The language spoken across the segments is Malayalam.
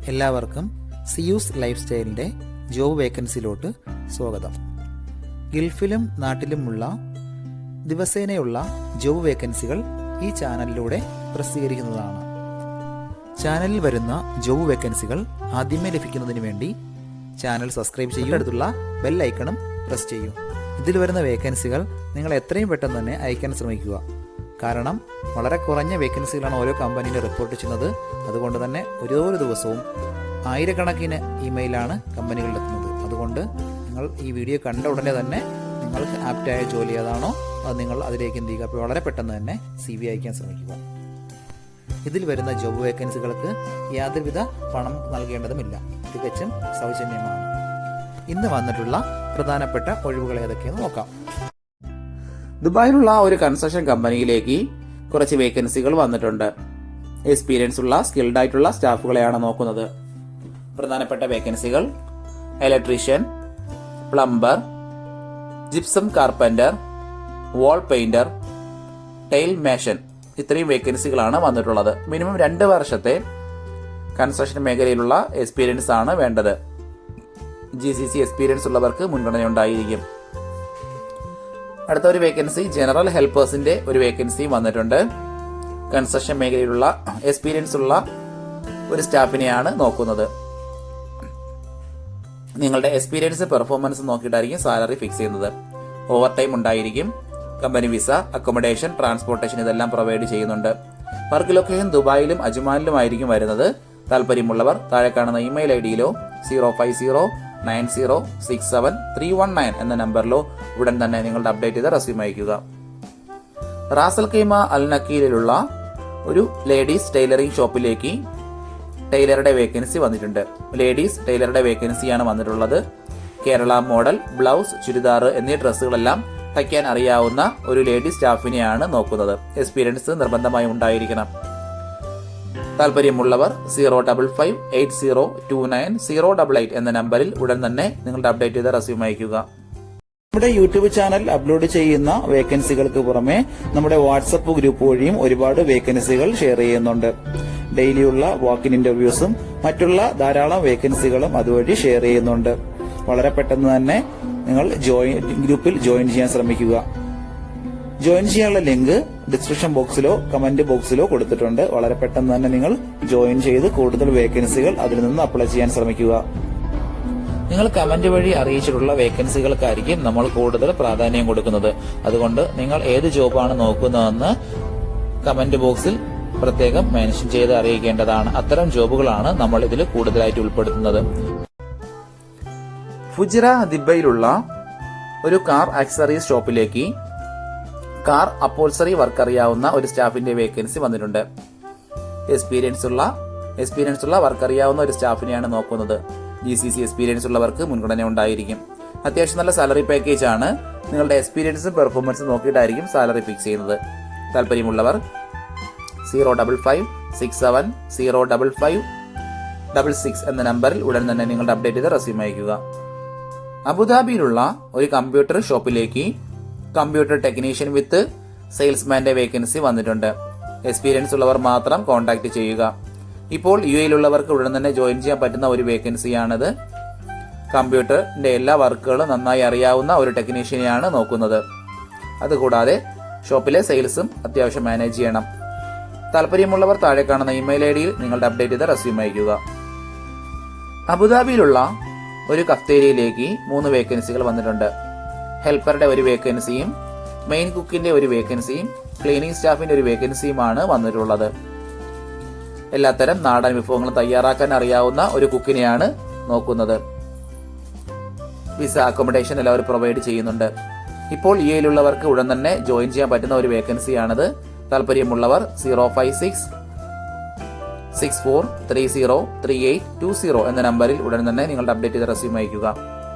എല്ലാവർക്കും സിയൂസ് ലൈഫ് സ്റ്റൈലിൻ്റെ ജോബ് വേക്കൻസിയിലോട്ട് സ്വാഗതം. ഗൾഫിലും നാട്ടിലുമുള്ള ദിവസേനയുള്ള ജോബ് വേക്കൻസികൾ ഈ ചാനലിലൂടെ പ്രസിദ്ധീകരിക്കുന്നതാണ്. ചാനലിൽ വരുന്ന ജോബ് വേക്കൻസികൾ ആദ്യമേ ലഭിക്കുന്നതിന് വേണ്ടി ചാനൽ സബ്സ്ക്രൈബ് ചെയ്യുക, അടുത്തുള്ള ബെൽ ഐക്കണും പ്രസ് ചെയ്യൂ. ഇതിൽ വരുന്ന വേക്കൻസികൾ നിങ്ങൾ എത്രയും പെട്ടെന്ന് തന്നെ അയക്കാൻ ശ്രമിക്കുക. കാരണം വളരെ കുറഞ്ഞ വേക്കൻസികളാണ് ഓരോ കമ്പനിയിലും റിപ്പോർട്ട് ചെയ്യുന്നത്. അതുകൊണ്ട് തന്നെ ഓരോ ദിവസവും ആയിരക്കണക്കിന് ഇമെയിലാണ് കമ്പനികളിലെത്തുന്നത്. അതുകൊണ്ട് നിങ്ങൾ ഈ വീഡിയോ കണ്ട ഉടനെ തന്നെ നിങ്ങൾക്ക് ആപ്റ്റായ ജോലി ഏതാണോ അത് നിങ്ങൾ അതിലേക്ക് എന്ത് ചെയ്യുക. അപ്പോൾ വളരെ പെട്ടെന്ന് തന്നെ CV അയക്കാൻ ശ്രമിക്കുക. ഇതിൽ വരുന്ന ജോബ് വേക്കൻസികൾക്ക് യാതൊരുവിധ പണം നൽകേണ്ടതുമില്ല, തികച്ചും സൗജന്യമാണ്. ഇന്ന് വന്നിട്ടുള്ള പ്രധാനപ്പെട്ട ഒഴിവുകൾ ഏതൊക്കെയെന്ന് നോക്കാം. ദുബായിലുള്ള ഒരു കൺസ്ട്രക്ഷൻ കമ്പനിയിലേക്ക് കുറച്ച് വേക്കൻസികൾ വന്നിട്ടുണ്ട്. എക്സ്പീരിയൻസ് ഉള്ള സ്കിൽഡ് ആയിട്ടുള്ള സ്റ്റാഫുകളെയാണ് നോക്കുന്നത്. പ്രധാനപ്പെട്ട വേക്കൻസികൾ ഇലക്ട്രീഷ്യൻ, പ്ലംബർ, ജിപ്സം കാർപ്പന്റർ, വാൾ പെയിന്റർ, ടൈൽ മേഷൻ, ഇത്രയും വേക്കൻസികളാണ് വന്നിട്ടുള്ളത്. മിനിമം 2 വർഷത്തെ കൺസ്ട്രക്ഷൻ മേഖലയിലുള്ള എക്സ്പീരിയൻസ് ആണ് വേണ്ടത്. GCC എക്സ്പീരിയൻസ് ഉള്ളവർക്ക് മുൻഗണന ഉണ്ടായിരിക്കും. അടുത്ത ഒരു വേക്കൻസി ജനറൽ ഹെൽപ്പേഴ്സിന്റെ ഒരു വേക്കൻസി വന്നിട്ടുണ്ട്. കൺസ്ട്രക്ഷൻ മേഖലയിലുള്ള എക്സ്പീരിയൻസ് ഉള്ള ഒരു സ്റ്റാഫിനെയാണ് നോക്കുന്നത്. നിങ്ങളുടെ എക്സ്പീരിയൻസ് പെർഫോമൻസ് നോക്കിയിട്ടായിരിക്കും സാലറി ഫിക്സ് ചെയ്യുന്നത്. ഓവർ ടൈം ഉണ്ടായിരിക്കും. കമ്പനി വിസ, അക്കോമഡേഷൻ, ട്രാൻസ്പോർട്ടേഷൻ ഇതെല്ലാം പ്രൊവൈഡ് ചെയ്യുന്നുണ്ട്. വർക്ക് ലൊക്കേഷൻ ദുബായിലും അജ്മാനിലുമായിരിക്കും വരുന്നത്. താല്പര്യമുള്ളവർ താഴെ കാണുന്ന ഇമെയിൽ IDയിലോ 050906731 എന്ന നമ്പറിലോ ഉടൻ തന്നെ നിങ്ങളുടെ അപ്ഡേറ്റ് ചെയ്ത റെസ്യൂം അയക്കുക. റാസൽ ഖൈമ അൽ നക്കീലിലുള്ള ഒരു ലേഡീസ് ടൈലറിംഗ് ഷോപ്പിലേക്ക് ടൈലറുടെ വേക്കൻസി വന്നിട്ടുണ്ട്. ലേഡീസ് ടൈലറുടെ വേക്കൻസിയാണ് വന്നിട്ടുള്ളത്. കേരള മോഡൽ, ബ്ലൗസ്, ചുരിദാർ എന്നീ ഡ്രസ്സുകളെല്ലാം തയ്ക്കാൻ അറിയാവുന്ന ഒരു ലേഡീസ് സ്റ്റാഫിനെയാണ് നോക്കുന്നത്. എക്സ്പീരിയൻസ് നിർബന്ധമായും ഉണ്ടായിരിക്കണം. താല്പര്യമുള്ളവർ 0558029 എന്ന നമ്പറിൽ ഉടൻ തന്നെ നിങ്ങളുടെ അപ്ഡേറ്റ് ചെയ്ത റെസ്യൂം അയക്കുക. നമ്മുടെ യൂട്യൂബ് ചാനൽ അപ്ലോഡ് ചെയ്യുന്ന വേക്കൻസികൾക്ക് പുറമെ നമ്മുടെ വാട്സപ്പ് ഗ്രൂപ്പ് വഴിയും ഒരുപാട് വേക്കൻസികൾ ഷെയർ ചെയ്യുന്നുണ്ട്. ഡെയിലിയുള്ള വാക്കിൻ ഇന്റർവ്യൂസും മറ്റുള്ള ധാരാളം വേക്കൻസികളും അതുവഴി ഷെയർ ചെയ്യുന്നുണ്ട്. വളരെ പെട്ടെന്ന് തന്നെ നിങ്ങൾ ഗ്രൂപ്പിൽ ജോയിൻ ചെയ്യാൻ ശ്രമിക്കുക. ജോയിൻ ചെയ്യാനുള്ള ലിങ്ക് ഡിസ്ക്രിപ്ഷൻ ബോക്സിലോ കമന്റ് ബോക്സിലോ കൊടുത്തിട്ടുണ്ട്. വളരെ പെട്ടെന്ന് തന്നെ നിങ്ങൾ ജോയിൻ ചെയ്ത് കൂടുതൽ വേക്കൻസികൾ അതിൽ നിന്ന് അപ്ലൈ ചെയ്യാൻ ശ്രമിക്കുക. നിങ്ങൾ കമന്റ് വഴി അറിയിച്ചിട്ടുള്ള വേക്കൻസികൾക്കായിരിക്കും നമ്മൾ കൂടുതൽ പ്രാധാന്യം കൊടുക്കുന്നത്. അതുകൊണ്ട് നിങ്ങൾ ഏത് ജോബാണ് നോക്കുന്നതെന്ന് കമന്റ് ബോക്സിൽ പ്രത്യേകം മെൻഷൻ ചെയ്ത് അറിയിക്കേണ്ടതാണ്. അത്തരം ജോബുകളാണ് നമ്മൾ ഇതിൽ കൂടുതലായിട്ട് ഉൾപ്പെടുത്തുന്നത്. ഫുജിറ ദിബയിലുള്ള ഒരു കാർ ആക്സസറീസ് ഷോപ്പിലേക്ക് കാർ അപ്പോൾസറി വർക്ക് അറിയാവുന്ന ഒരു സ്റ്റാഫിന്റെ വേക്കൻസി വന്നിട്ടുണ്ട്. എക്സ്പീരിയൻസ് ഉള്ള വർക്ക് അറിയാവുന്ന ഒരു സ്റ്റാഫിനെയാണ് നോക്കുന്നത്. GCC എക്സ്പീരിയൻസ് ഉള്ളവർക്ക് മുൻഗണന ഉണ്ടായിരിക്കും. അത്യാവശ്യം നല്ല സാലറി പാക്കേജ് ആണ്. നിങ്ങളുടെ എക്സ്പീരിയൻസും പെർഫോമൻസും നോക്കിയിട്ടായിരിക്കും സാലറി ഫിക്സ് ചെയ്യുന്നത്. താല്പര്യമുള്ളവർ 055605566 എന്ന നമ്പറിൽ ഉടൻ തന്നെ നിങ്ങളുടെ അപ്ഡേറ്റ് ചെയ്ത് റെസ്യൂം അയക്കുക. അബുദാബിയിലുള്ള ഒരു കമ്പ്യൂട്ടർ ഷോപ്പിലേക്ക് കമ്പ്യൂട്ടർ ടെക്നീഷ്യൻ വിത്ത് സെയിൽസ്മാന്റെ വേക്കൻസി വന്നിട്ടുണ്ട്. എക്സ്പീരിയൻസ് ഉള്ളവർ മാത്രം കോൺടാക്ട് ചെയ്യുക. ഇപ്പോൾ UAE-യിലുള്ളവർക്ക് ഉടൻ തന്നെ ജോയിൻ ചെയ്യാൻ പറ്റുന്ന ഒരു വേക്കൻസിയാണിത്. കമ്പ്യൂട്ടറിന്റെ എല്ലാ വർക്കുകളും നന്നായി അറിയാവുന്ന ഒരു ടെക്നീഷ്യനെയാണ് നോക്കുന്നത്. അതുകൂടാതെ ഷോപ്പിലെ സെയിൽസും അത്യാവശ്യം മാനേജ് ചെയ്യണം. താല്പര്യമുള്ളവർ താഴെ കാണുന്ന ഇമെയിൽ IDയിൽ നിങ്ങളുടെ അപ്ഡേറ്റ് ചെയ്ത റെസ്യൂം അയക്കുക. അബുദാബിയിലുള്ള ഒരു കഫ്തേരിയയിലേക്ക് 3 വേക്കൻസികൾ വന്നിട്ടുണ്ട്. ഹെൽപ്പറുടെ ഒരു വേക്കൻസിയും മെയിൻ കുക്കിന്റെ ഒരു വേക്കൻസിയും ക്ലീനിംഗ് സ്റ്റാഫിന്റെ ഒരു വേക്കൻസിയുമാണ് വന്നിട്ടുള്ളത്. എല്ലാത്തരം നാടൻ വിഭവങ്ങളും തയ്യാറാക്കാൻ അറിയാവുന്ന ഒരു കുക്കിനെയാണ് നോക്കുന്നത്. വിസ, അക്കോമഡേഷൻ എല്ലാവരും പ്രൊവൈഡ് ചെയ്യുന്നുണ്ട്. ഇപ്പോൾ UAE-യിലുള്ളവർക്ക് ഉടൻ തന്നെ ജോയിൻ ചെയ്യാൻ പറ്റുന്ന ഒരു വേക്കൻസിയാണിത്. താല്പര്യമുള്ളവർ 05664303820 എന്ന നമ്പറിൽ ഉടൻ തന്നെ നിങ്ങളുടെ അപ്ഡേറ്റ് ചെയ്ത റെസ്യൂം അയക്കുക.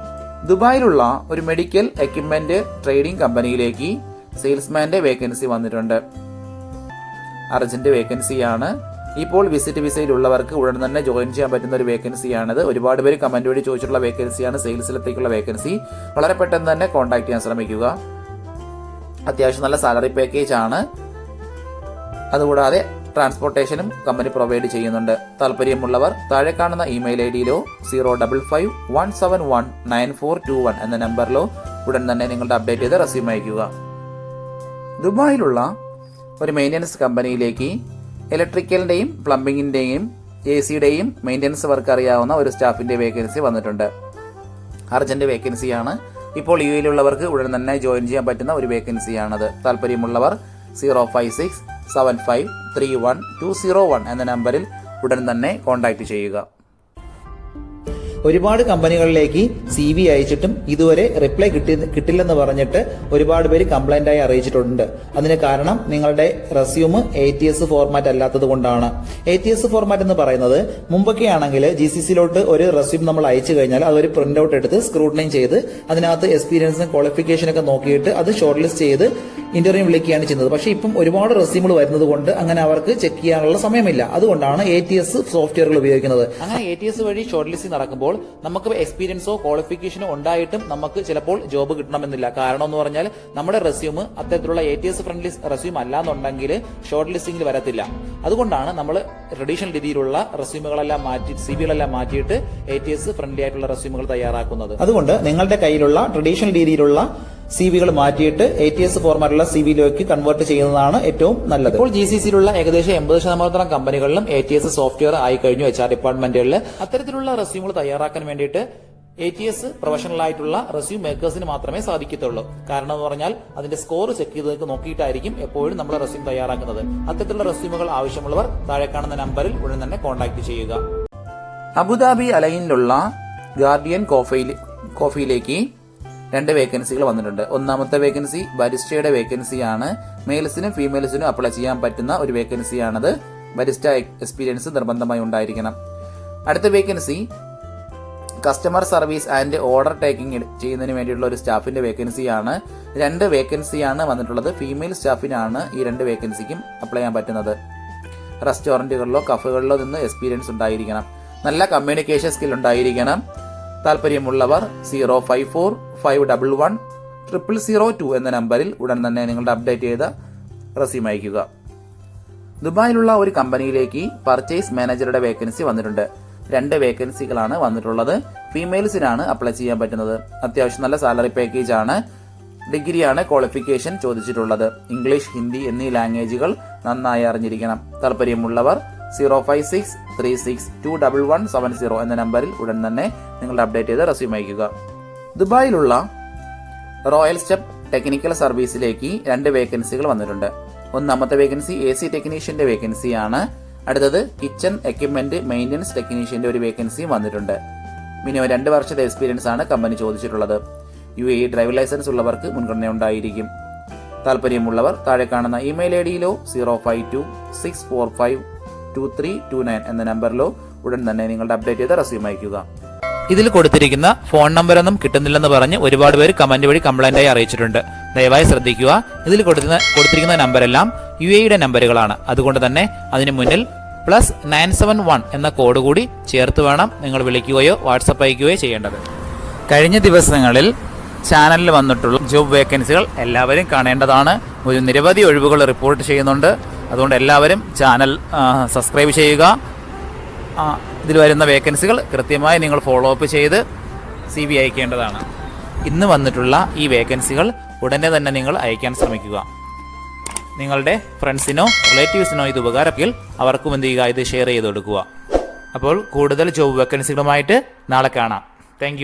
ദുബായിലുള്ള ഒരു മെഡിക്കൽ എക്യുപ്മെന്റ് ട്രേഡിംഗ് കമ്പനിയിലേക്ക് സെയിൽസ്മാന്റെ വേക്കൻസി വന്നിട്ടുണ്ട്. അർജന്റ് വേക്കൻസിയാണ്. ഇപ്പോൾ വിസിറ്റ് വിസയിലുള്ളവർക്ക് ഉടൻ തന്നെ ജോയിൻ ചെയ്യാൻ പറ്റുന്ന ഒരു വേക്കൻസിയാണിത്. ഒരുപാട് പേര് കമന്റ് വഴി ചോദിച്ചിട്ടുള്ള വേക്കൻസിയാണ് സെയിൽസിലത്തേക്കുള്ള വേക്കൻസി. വളരെ പെട്ടെന്ന് തന്നെ കോൺടാക്ട് ചെയ്യാൻ ശ്രമിക്കുക. അത്യാവശ്യം നല്ല സാലറി പാക്കേജ് ആണ്. അതുകൂടാതെ ട്രാൻസ്പോർട്ടേഷനും കമ്പനി പ്രൊവൈഡ് ചെയ്യുന്നുണ്ട്. താല്പര്യമുള്ളവർ താഴെ കാണുന്ന ഇമെയിൽ ഐഡിയിലോ 055-171-9421 എന്ന നമ്പറിലോ ഉടൻ തന്നെ നിങ്ങളുടെ അപ്ഡേറ്റ് ചെയ്ത് റെസ്യൂം അയക്കുക. ദുബായിലുള്ള ഒരു മെയിൻ്റനൻസ് കമ്പനിയിലേക്ക് ഇലക്ട്രിക്കലിന്റെയും പ്ലംബിങ്ങിന്റെയും AC-യുടെയും മെയിൻ്റനൻസ് വർക്ക് അറിയാവുന്ന ഒരു സ്റ്റാഫിന്റെ വേക്കൻസി വന്നിട്ടുണ്ട്. അർജന്റ് വേക്കൻസിയാണ്. ഇപ്പോൾ UAE-യിലുള്ളവർക്ക് ഉടൻ തന്നെ ജോയിൻ ചെയ്യാൻ പറ്റുന്ന ഒരു വേക്കൻസിയാണത്. താല്പര്യമുള്ളവർ 056-7531-201 എന്ന നമ്പറിൽ ഉടൻ തന്നെ കോൺടാക്ട് ചെയ്യുക. ഒരുപാട് കമ്പനികളിലേക്ക് CV അയച്ചിട്ടും ഇതുവരെ റിപ്ലൈ കിട്ടില്ലെന്ന് പറഞ്ഞിട്ട് ഒരുപാട് പേര് കംപ്ലൈന്റ് ആയി അറിയിച്ചിട്ടുണ്ട്. അതിന് കാരണം നിങ്ങളുടെ റെസ്യൂം ATS ഫോർമാറ്റ് അല്ലാത്തത് കൊണ്ടാണ്. ATS ഫോർമാറ്റ് എന്ന് പറയുന്നത് മുമ്പൊക്കെ ആണെങ്കിൽ GCCയിലോട്ട് ഒരു റെസ്യൂം നമ്മൾ അയച്ചു കഴിഞ്ഞാൽ അതൊരു പ്രിന്റ് ഔട്ട് എടുത്ത് സ്ക്രൂട്ടനൈ ചെയ്ത് അതിനകത്ത് എക്സ്പീരിയൻസും ക്വാളിഫിക്കേഷൻ ഒക്കെ നോക്കിയിട്ട് അത് ഷോർട്ട് ലിസ്റ്റ് ചെയ്ത് ഇന്റർവ്യൂ വിളിക്കുകയാണ് ചെയ്യുന്നത്. പക്ഷേ ഇപ്പം ഒരുപാട് റെസ്യൂമുകൾ വരുന്നത് കൊണ്ട് അങ്ങനെ അവർക്ക് ചെക്ക് ചെയ്യാനുള്ള സമയമില്ല. അതുകൊണ്ടാണ് ATS സോഫ്റ്റ്വെയറുകൾ ഉപയോഗിക്കുന്നത്. അങ്ങനെ ATS വഴി ഷോർട്ട് ലിസ്റ്റിംഗ് നടക്കുമ്പോൾ നമുക്ക് എക്സ്പീരിയൻസോ ക്വാളിഫിക്കേഷനോ ഉണ്ടായിട്ടും നമുക്ക് ചിലപ്പോൾ ജോബ് കിട്ടണമെന്നില്ല. കാരണം എന്ന് പറഞ്ഞാൽ നമ്മുടെ റെസ്യൂം അത്തരത്തിലുള്ള ATS ഫ്രണ്ട്ലി റെസ്യൂം അല്ലാന്നുണ്ടെങ്കിൽ ഷോർട്ട് ലിസ്റ്റിംഗിൽ വരത്തില്ല. അതുകൊണ്ടാണ് നമ്മൾ ട്രഡീഷണൽ രീതിയിലുള്ള റെസ്യൂമുകളെല്ലാം മാറ്റി CVകളെല്ലാം മാറ്റിയിട്ട് ATS ഫ്രണ്ട്ലി ആയിട്ടുള്ള റെസ്യൂമുകൾ തയ്യാറാക്കുന്നത്. അതുകൊണ്ട് നിങ്ങളുടെ കയ്യിലുള്ള ട്രഡീഷണൽ രീതിയിലുള്ള CVകൾ മാറ്റിയിട്ട് ATS ഫോർമാറ്റുള്ള CVയിലേക്ക് കൺവേർട്ട് ചെയ്യുന്നതാണ് ഏറ്റവും നല്ലത്. ഇപ്പോൾ GCCയിലുള്ള ഏകദേശം 80% കമ്പനികളിലും ATS സോഫ്റ്റ്വെയർ ആയി കഴിഞ്ഞു. HR ഡിപ്പാർട്ട്മെന്റുകളിൽ അത്തരത്തിലുള്ള റെസ്യൂമുകൾ തയ്യാറാക്കാൻ വേണ്ടിയിട്ട് ATS പ്രൊഫഷണൽ ആയിട്ടുള്ള റെസ്യൂം മേക്കേഴ്സിന് മാത്രമേ സാധിക്കത്തുള്ളൂ. കാരണം എന്ന് പറഞ്ഞാൽ അതിന്റെ സ്കോർ ചെക്ക് ചെയ്ത് നോക്കിയിട്ടായിരിക്കും എപ്പോഴും നമ്മൾ റെസ്യൂം തയ്യാറാക്കുന്നത്. അത്തരത്തിലുള്ള റെസ്യൂമുകൾ ആവശ്യമുള്ളവർ താഴെ കാണുന്ന നമ്പറിൽ ഉടൻ തന്നെ കോൺടാക്ട് ചെയ്യുക. അബുദാബി അലൈനിലുള്ള ഗാർഡിയൻ കോഫിയിലേക്ക് 2 വേക്കൻസികൾ വന്നിട്ടുണ്ട്. ഒന്നാമത്തെ വേക്കൻസി ബരിസ്റ്റയുടെ വേക്കൻസിയാണ്. മെയിൽസിനും ഫീമെയിൽസിനും അപ്ലൈ ചെയ്യാൻ പറ്റുന്ന ഒരു വേക്കൻസിയാണത്. ബരിസ്റ്റ എക്സ്പീരിയൻസ് നിർബന്ധമായി ഉണ്ടായിരിക്കണം. അടുത്ത vacancy customer service and order taking ചെയ്യുന്നതിന് വേണ്ടിയുള്ള ഒരു സ്റ്റാഫിന്റെ വേക്കൻസിയാണ്. 2 വേക്കൻസിയാണ് വന്നിട്ടുള്ളത്. ഫീമെയിൽ സ്റ്റാഫിനാണ് ഈ 2 വേക്കൻസിക്കും അപ്ലൈ ചെയ്യാൻ പറ്റുന്നത്. റെസ്റ്റോറന്റുകളിലോ കഫേകളിലോ നിന്ന് എക്സ്പീരിയൻസ് ഉണ്ടായിരിക്കണം. നല്ല കമ്മ്യൂണിക്കേഷൻ സ്കിൽ ഉണ്ടായിരിക്കണം. താല്പര്യമുള്ളവർ 054-511-0002 എന്ന നമ്പറിൽ ഉടൻ തന്നെ നിങ്ങളുടെ അപ്ഡേറ്റ് ചെയ്ത റെസ്യൂം അയക്കുക. ദുബായിലുള്ള ഒരു കമ്പനിയിലേക്ക് പർച്ചേസ് മാനേജറുടെ വേക്കൻസി വന്നിട്ടുണ്ട്. 2 വേക്കൻസികളാണ് വന്നിട്ടുള്ളത്. ഫീമെയിൽസിനാണ് അപ്ലൈ ചെയ്യാൻ പറ്റുന്നത്. അത്യാവശ്യം നല്ല സാലറി പാക്കേജ് ആണ്. ഡിഗ്രിയാണ് ക്വാളിഫിക്കേഷൻ ചോദിച്ചിട്ടുള്ളത്. ഇംഗ്ലീഷ്, ഹിന്ദി എന്നീ ലാംഗ്വേജുകൾ നന്നായി അറിഞ്ഞിരിക്കണം. താല്പര്യമുള്ളവർ 056-36-211-70 എന്ന നമ്പറിൽ ഉടൻ തന്നെ നിങ്ങളുടെ അപ്ഡേറ്റ് ചെയ്ത് റെസ്യൂം അയക്കുക. ദുബായിലുള്ള റോയൽ സ്റ്റെപ്പ് ടെക്നിക്കൽ സർവീസിലേക്ക് 2 വേക്കൻസികൾ വന്നിട്ടുണ്ട്. ഒന്നാമത്തെ വേക്കൻസി AC ടെക്നീഷ്യന്റെ വേക്കൻസിയാണ്. അടുത്തത് കിച്ചൺ എക്യുപ്മെന്റ് മെയിന്റനൻസ് ടെക്നീഷ്യന്റെ ഒരു വേക്കൻസിയും വന്നിട്ടുണ്ട്. മിനിമം 2 വർഷത്തെ എക്സ്പീരിയൻസ് ആണ് കമ്പനി ചോദിച്ചിട്ടുള്ളത്. UAE ഡ്രൈവിംഗ് ലൈസൻസ് ഉള്ളവർക്ക് മുൻഗണന ഉണ്ടായിരിക്കും. താല്പര്യമുള്ളവർ താഴെ കാണുന്ന ഇമെയിൽ ഐഡിയിലോ 052-645-2329 എന്ന നമ്പറിലോ ഉടൻ തന്നെ നിങ്ങളുടെ അപ്ഡേറ്റ് ചെയ്ത് റെസ്യൂം അയക്കുക. ഇതിൽ കൊടുത്തിരിക്കുന്ന ഫോൺ നമ്പറൊന്നും കിട്ടുന്നില്ലെന്ന് പറഞ്ഞ് ഒരുപാട് പേര് കമന്റ് വഴി കംപ്ലൈന്റ് ആയി അറിയിച്ചിട്ടുണ്ട്. ദയവായി ശ്രദ്ധിക്കുക. ഇതിൽ കൊടുത്തിരിക്കുന്ന നമ്പരെല്ലാം UAE-യുടെ നമ്പറുകളാണ്. അതുകൊണ്ട് തന്നെ അതിന് മുന്നിൽ +971 എന്ന കോഡ് കൂടി ചേർത്ത് വേണം നിങ്ങൾ വിളിക്കുകയോ വാട്സപ്പ് അയക്കുകയോ ചെയ്യേണ്ടത്. കഴിഞ്ഞ ദിവസങ്ങളിൽ ചാനലിൽ വന്നിട്ടുള്ള ജോബ് വേക്കൻസികൾ എല്ലാവരും കാണേണ്ടതാണ്. ഒരു നിരവധി ഒഴിവുകൾ റിപ്പോർട്ട് ചെയ്യുന്നുണ്ട്. അതുകൊണ്ട് എല്ലാവരും ചാനൽ സബ്സ്ക്രൈബ് ചെയ്യുക. ഇതിൽ വരുന്ന വേക്കൻസികൾ കൃത്യമായി നിങ്ങൾ ഫോളോ അപ്പ് ചെയ്ത് CV അയക്കേണ്ടതാണ്. ഇന്ന് വന്നിട്ടുള്ള ഈ വേക്കൻസികൾ ഉടനെ തന്നെ നിങ്ങൾ അയക്കാൻ ശ്രമിക്കുക. നിങ്ങളുടെ ഫ്രണ്ട്സിനോ റിലേറ്റീവ്സിനോ ഇത് ഉപകാരമെങ്കിൽ അവർക്കും എന്ത് ചെയ്യുക, ഇത് ഷെയർ ചെയ്ത് കൊടുക്കുക. അപ്പോൾ കൂടുതൽ ജോബ് വേക്കൻസികളുമായിട്ട് നാളെ കാണാം. താങ്ക്